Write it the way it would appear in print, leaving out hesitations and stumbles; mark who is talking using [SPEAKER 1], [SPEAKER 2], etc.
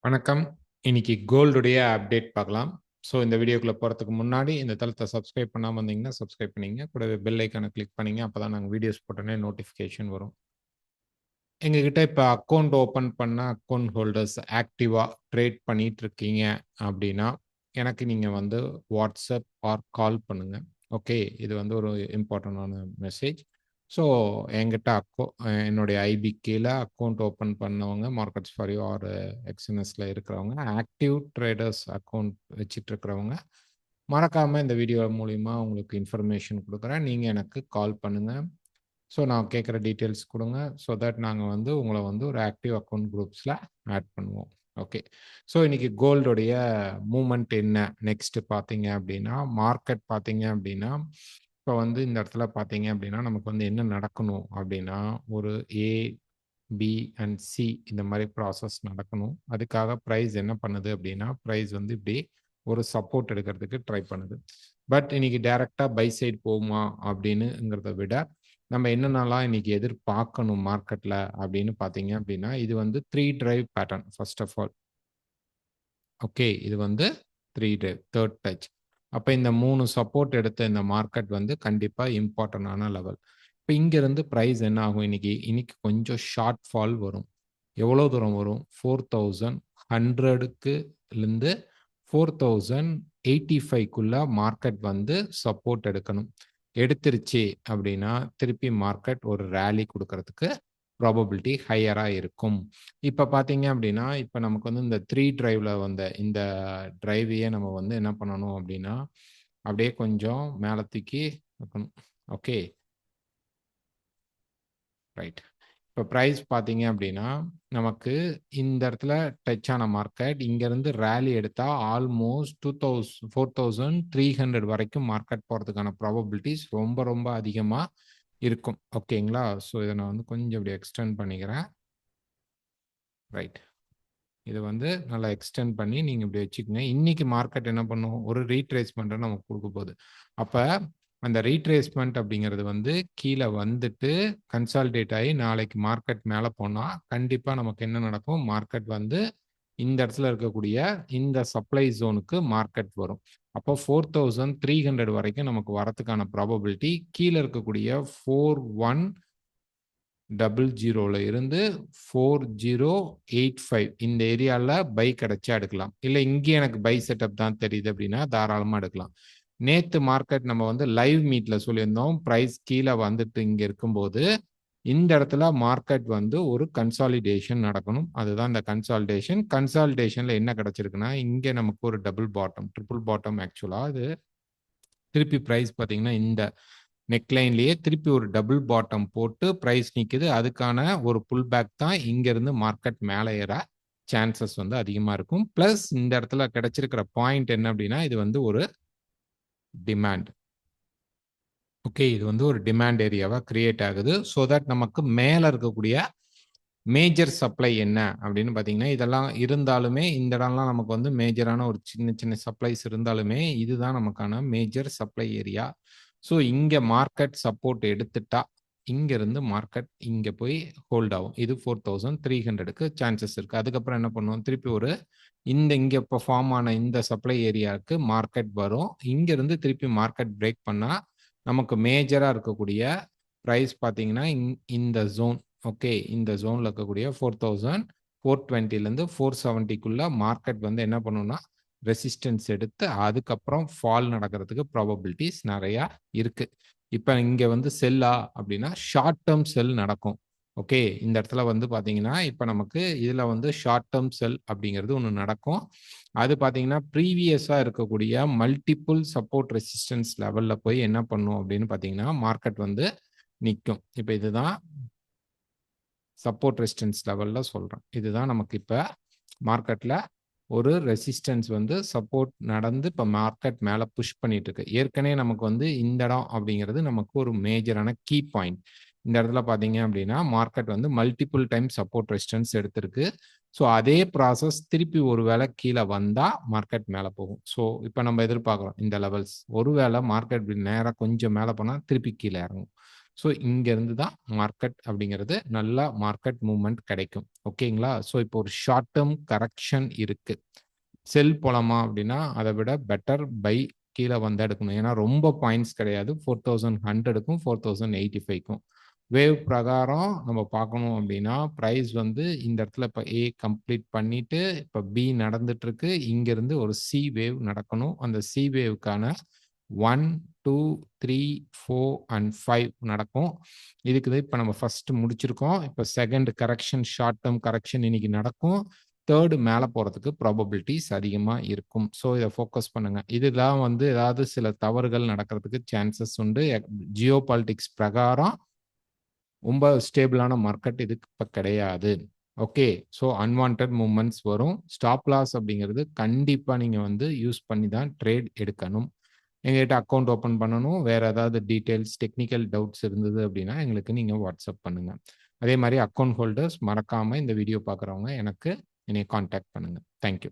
[SPEAKER 1] வணக்கம். இன்னைக்கு கோல்டுடைய அப்டேட் பார்க்கலாம். ஸோ இந்த வீடியோக்குள்ள போறதுக்கு முன்னாடி இந்த தளத்தை சப்ஸ்கிரைப் பண்ணாம இருந்தீங்கன்னா சப்ஸ்கிரைப் பண்ணிங்க. கூடவே பெல் ஐக்கானை கிளிக் பண்ணிங்க. அப்பதான் நாங்கள் வீடியோஸ் போட்டோன்னே நோட்டிஃபிகேஷன் வரும். எங்ககிட்ட இப்போ அக்கௌண்ட் ஓப்பன் பண்ண அக்கௌண்ட் ஹோல்டர்ஸ் ஆக்டிவாக ட்ரேட் பண்ணிட்டு இருக்கீங்க அப்படின்னா எனக்கு நீங்கள் வந்து வாட்ஸ்அப் ஆர் கால் பண்ணுங்க. ஓகே, இது வந்து ஒரு இம்பார்ட்டண்டான மெசேஜ். ஸோ என்கிட்ட என்னுடைய ஐபி கீழே அக்கௌண்ட் ஓப்பன் பண்ணவங்க மார்க்கெட்ஸ் ஃபார் யூ ஆர் எக்ஸ்என்எஸ்ல இருக்கிறவங்க ஆக்டிவ் ட்ரேடர்ஸ் அக்கௌண்ட் வச்சுட்டு இருக்கிறவங்க மறக்காமல் இந்த வீடியோ மூலிமா உங்களுக்கு இன்ஃபர்மேஷன் கொடுக்குறேன். நீங்கள் எனக்கு கால் பண்ணுங்கள். ஸோ நான் கேட்குற டீட்டெயில்ஸ் கொடுங்க. ஸோ தட் நாங்கள் வந்து உங்களை வந்து ஒரு ஆக்டிவ் அக்கௌண்ட் குரூப்ஸில் ஆட் பண்ணுவோம். ஓகே, ஸோ இன்னைக்கு கோல்டுடைய மூமெண்ட் என்ன நெக்ஸ்ட் பார்த்தீங்க அப்படின்னா மார்க்கெட் பார்த்தீங்க அப்படின்னா இப்போ வந்து இந்த இடத்துல பார்த்தீங்க அப்படின்னா நமக்கு வந்து என்ன நடக்கணும் அப்படின்னா ஒரு ஏ பி அண்ட் சி இந்த மாதிரி ப்ராசஸ் நடக்கணும். அதுக்காக ப்ரைஸ் என்ன பண்ணுது அப்படின்னா ப்ரைஸ் வந்து இப்படி ஒரு சப்போர்ட் எடுக்கிறதுக்கு ட்ரை பண்ணுது. பட் இன்னைக்கு டைரெக்டாக பை சைடு போகுமா அப்படின்னுங்கிறத விட நம்ம என்னென்னலாம் இன்னைக்கு எதிர்பார்க்கணும் மார்க்கெட்டில் அப்படின்னு பார்த்தீங்க அப்படின்னா இது வந்து 3 drive pattern. First of all okay, இது வந்து 3 டிரைவ் தேர்ட் டச். அப்போ இந்த 3 சப்போர்ட் எடுத்த இந்த மார்க்கெட் வந்து கண்டிப்பாக இம்பார்ட்டண்டான லெவல். இப்போ இங்கேருந்து ப்ரைஸ் என்ன ஆகும் இன்னைக்கு கொஞ்சம் ஷார்ட் ஃபால் வரும். எவ்வளோ தூரம் வரும்? 4100லேருந்து 4085க்குள்ள மார்க்கெட் வந்து சப்போர்ட் எடுக்கணும். எடுத்துருச்சு அப்படின்னா திருப்பி மார்க்கெட் ஒரு ரேலி கொடுக்கறதுக்கு ப்ராபபிலிட்டி ஹையராக இருக்கும். இப்போ பார்த்தீங்க அப்படின்னா இப்போ நமக்கு வந்து இந்த 3 டிரைவ்ல வந்த இந்த டிரைவையே நம்ம வந்து என்ன பண்ணணும் அப்படின்னா அப்படியே கொஞ்சம் மேலே தூக்கி வைக்கணும். Okay, right. இப்போ ப்ரைஸ் பார்த்தீங்க அப்படின்னா நமக்கு இந்த இடத்துல டச் ஆன மார்க்கெட் இங்கேருந்து ரேலி எடுத்தால் ஆல்மோஸ்ட் 4300 வரைக்கும் மார்க்கெட் போகிறதுக்கான ப்ராபபிலிட்டிஸ் ரொம்ப ரொம்ப அதிகமாக இருக்கும். ஓகேங்களா? ஸோ இதை நான் வந்து கொஞ்சம் இப்படி எக்ஸ்டெண்ட் பண்ணிக்கிறேன். ரைட், இது வந்து நல்லா எக்ஸ்டெண்ட் பண்ணி நீங்கள் இப்படி வச்சுக்கோங்க. இன்னைக்கு மார்க்கெட் என்ன பண்ணும்? ஒரு ரீட்ரேஸ்மெண்ட்டை நமக்கு கொடுக்க போகுது. அப்போ அந்த ரீட்ரேஸ்மெண்ட் அப்படிங்கிறது வந்து கீழே வந்துட்டு கன்சால்டேட் ஆகி நாளைக்கு மார்க்கெட் மேலே போனால் கண்டிப்பாக நமக்கு என்ன நடக்கும்? மார்க்கெட் வந்து இந்த இடத்துல இருக்கக்கூடிய இந்த சப்ளை ஜோனுக்கு மார்க்கெட் வரும். அப்போ 4300 வரைக்கும் நமக்கு வரதுக்கான ப்ராபபிலிட்டி கீழே இருக்கக்கூடிய 4100 இருந்து 4085 இந்த ஏரியாவில் பை கிடைச்சா எடுக்கலாம். இல்லை இங்கே எனக்கு பை செட்டப் தான் தெரியுது அப்படின்னா தாராளமாக எடுக்கலாம். நேற்று மார்க்கெட் நம்ம வந்து லைவ் மீட்ல சொல்லியிருந்தோம் ப்ரைஸ் கீழே வந்துட்டு இங்கே இருக்கும்போது இந்த இடத்துல மார்க்கெட் வந்து ஒரு கன்சாலிடேஷன் நடக்கணும். அதுதான் இந்த கன்சாலிடேஷன்ல என்ன கிடைச்சிருக்குன்னா இங்கே நமக்கு ஒரு ட்ரிபிள் பாட்டம் ஆக்சுவலாக அது திருப்பி ப்ரைஸ் பார்த்தீங்கன்னா இந்த நெக்லைன்லேயே திருப்பி ஒரு டபுள் பாட்டம் போட்டு ப்ரைஸ் நிற்குது. அதுக்கான ஒரு புல் பேக் தான் இங்கேருந்து மார்க்கெட் மேலே ஏற சான்சஸ் வந்து அதிகமாக இருக்கும். ப்ளஸ் இந்த இடத்துல கிடைச்சிருக்கிற பாயிண்ட் என்ன அப்படின்னா இது வந்து ஒரு டிமாண்ட். ஓகே, இது வந்து ஒரு டிமாண்ட் ஏரியாவாக கிரியேட் ஆகுது. ஸோ தட் நமக்கு மேலே இருக்கக்கூடிய மேஜர் சப்ளை என்ன அப்படின்னு பார்த்தீங்கன்னா இதெல்லாம் இருந்தாலுமே இந்த இடம்லாம் நமக்கு வந்து மேஜரான ஒரு சின்ன சின்ன சப்ளைஸ் இருந்தாலுமே இதுதான் நமக்கான மேஜர் சப்ளை ஏரியா. ஸோ இங்கே மார்க்கெட் சப்போர்ட் எடுத்துட்டா இங்கேருந்து மார்க்கெட் இங்கே போய் ஹோல்ட் ஆகும். இது 4300க்கு சான்சஸ் இருக்குது. அதுக்கப்புறம் என்ன பண்ணுவோம்? திருப்பி ஒரு இங்கே இப்போ ஃபார்ம் ஆன இந்த சப்ளை ஏரியாவுக்கு மார்க்கெட் வரும். இங்கேருந்து திருப்பி மார்க்கெட் பிரேக் பண்ணால் நமக்கு மேஜராக இருக்கக்கூடிய ப்ரைஸ் பார்த்தீங்கன்னா இந்த ஜோன். ஓகே, இந்த ஜோனில் இருக்கக்கூடிய 4420லேருந்து 470க்குள்ள மார்க்கெட் வந்து என்ன பண்ணுன்னா ரெசிஸ்டன்ஸ் எடுத்து அதுக்கப்புறம் ஃபால் நடக்கிறதுக்கு ப்ராபபிலிட்டிஸ் நிறையா இருக்குது. இப்போ இங்கே வந்து செல்லா அப்படின்னா ஷார்ட் டேர்ம் செல் நடக்கும். ஓகே, இந்த இடத்துல வந்து பார்த்தீங்கன்னா இப்போ நமக்கு இதில் வந்து ஷார்ட் டேர்ம் செல் அப்படிங்கிறது ஒன்று நடக்கும். அது பார்த்தீங்கன்னா ப்ரீவியஸாக இருக்கக்கூடிய மல்டிபிள் சப்போர்ட் ரெசிஸ்டன்ஸ் லெவலில் போய் என்ன பண்ணும் அப்படின்னு பார்த்தீங்கன்னா மார்க்கெட் வந்து நிற்கும். இப்போ இதுதான் சப்போர்ட் ரெசிஸ்டன்ஸ் லெவலில் சொல்கிறேன். இதுதான் நமக்கு இப்போ மார்க்கெட்டில் ஒரு ரெசிஸ்டன்ஸ் வந்து சப்போர்ட் நடந்து இப்போ மார்க்கெட் மேலே புஷ் பண்ணிட்டு இருக்கு. ஏற்கனவே நமக்கு வந்து இந்த இடம் அப்படிங்கிறது நமக்கு ஒரு மேஜரான கீ பாயிண்ட். இந்த இடத்துல பார்த்தீங்க அப்படின்னா மார்க்கெட் வந்து மல்டிபிள் டைம் சப்போர்ட் ரெசிஸ்டன்ஸ் எடுத்திருக்கு. ஸோ அதே ப்ராசஸ் திருப்பி ஒரு வேளை கீழே வந்தால் மார்க்கெட் மேலே போகும். ஸோ இப்போ நம்ம எதிர்பார்க்குறோம் இந்த லெவல்ஸ் ஒருவேளை மார்க்கெட் நேராக கொஞ்சம் மேலே போனால் திருப்பி கீழே இறங்கும். ஸோ இங்கேருந்து தான் மார்க்கெட் அப்படிங்கிறது நல்லா மார்க்கெட் மூவ்மெண்ட் கிடைக்கும். ஓகேங்களா? ஸோ இப்போ ஒரு ஷார்ட் டேர்ம் கரெக்ஷன் இருக்கு. செல் போலாமா அப்படின்னா அதை விட பெட்டர் பை கீழே வந்தால் எடுக்கணும். ஏன்னா ரொம்ப பாயிண்ட்ஸ் கிடையாது. 4100க்கும் 4085க்கும் வேவ் பிரகாரம் நம்ம பார்க்கணும் அப்படின்னா ப்ரைஸ் வந்து இந்த இடத்துல இப்போ ஏ கம்ப்ளீட் பண்ணிட்டு இப்போ பி நடந்துட்டு இருக்கு. இங்கிருந்து ஒரு சி வேவ் நடக்கணும். அந்த சி வேவுக்கான 1, 2, 3, 4 அண்ட் 5 நடக்கும். இதுக்கு இப்போ நம்ம ஃபர்ஸ்ட் முடிச்சிருக்கோம். இப்போ second correction, short term correction இன்னைக்கு நடக்கும். தேர்டு மேலே போகிறதுக்கு ப்ராபபிலிட்டிஸ் அதிகமாக இருக்கும். ஸோ இதை ஃபோக்கஸ் பண்ணுங்க. இதெல்லாம் வந்து ஏதாவது சில தவறுகள் நடக்கிறதுக்கு சான்சஸ் உண்டு. ஜியோ பாலிட்டிக்ஸ் பிரகாரம் ரொம்ப ஸ்டேபிளான மார்க்கெட் இதுக்கு இப்போ கிடையாது. ஓகே, ஸோ அன்வான்ட் மூவ்மெண்ட்ஸ் வரும். ஸ்டாப் லாஸ் அப்படிங்கிறது கண்டிப்பாக நீங்கள் வந்து யூஸ் பண்ணி தான் ட்ரேட் எடுக்கணும். எங்ககிட்ட அக்கௌண்ட் ஓப்பன் பண்ணணும். வேறு ஏதாவது டீட்டெயில்ஸ் டெக்னிக்கல் டவுட்ஸ் இருந்தது அப்படின்னா எங்களுக்கு நீங்கள் வாட்ஸ்அப் பண்ணுங்கள். அதே மாதிரி அக்கௌண்ட் ஹோல்டர்ஸ் மறக்காமல் இந்த வீடியோ பார்க்குறவங்க எனக்கு என்னை காண்டாக்ட் பண்ணுங்கள். தேங்க்யூ.